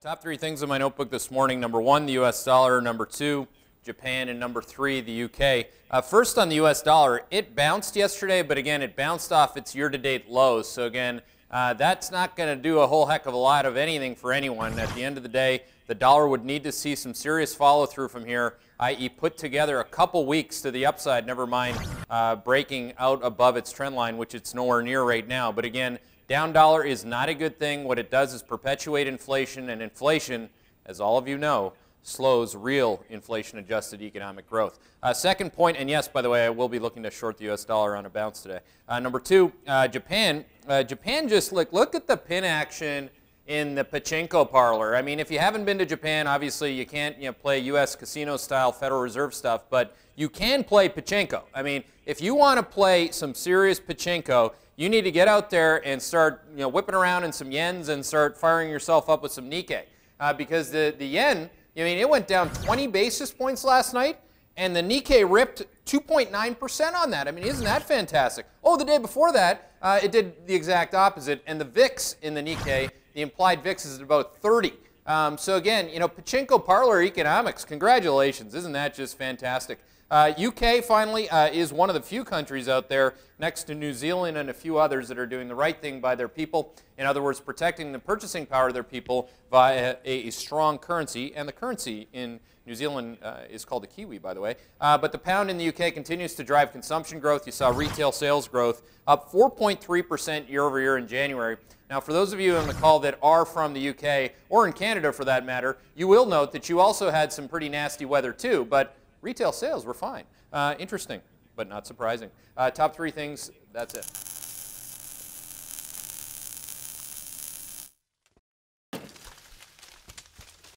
Top three things in my notebook this morning. Number one, the U.S. dollar. Number two, Japan. And number three, the U.K. First on the U.S. dollar, it bounced yesterday, but again, it bounced off its year-to-date lows. So again, that's not going to do a whole heck of a lot of anything for anyone. At the end of the day, the dollar would need to see some serious follow-through from here, i.e. put together a couple weeks to the upside, never mind breaking out above its trend line, which it's nowhere near right now. But again, down dollar is not a good thing. What it does is perpetuate inflation, and inflation, as all of you know, slows real inflation-adjusted economic growth. Second point, and yes, by the way, I will be looking to short the U.S. dollar on a bounce today. Number two, Japan. Japan just look at the pin action in the pachinko parlor. I mean, if you haven't been to Japan, obviously you can't play U.S. casino-style Federal Reserve stuff, but you can play pachinko. I mean, if you want to play some serious pachinko, you need to get out there and start whipping around in some yens and start firing yourself up with some Nikkei. Because the yen, I mean, it went down 20 basis points last night, and the Nikkei ripped 2.9% on that. I mean, isn't that fantastic? Oh, the day before that, it did the exact opposite, and the VIX in the Nikkei, the implied VIX is at about 30. So again, pachinko parlor economics, congratulations. Isn't that just fantastic? UK, finally, is one of the few countries out there, next to New Zealand and a few others, that are doing the right thing by their people. In other words, protecting the purchasing power of their people via a strong currency. And the currency in New Zealand is called the Kiwi, by the way. But the pound in the UK continues to drive consumption growth. You saw retail sales growth up 4.3% year over year in January. Now, for those of you on the call that are from the UK, or in Canada for that matter, you will note that you also had some pretty nasty weather too, but retail sales were fine. Interesting, but not surprising. Top three things, that's it.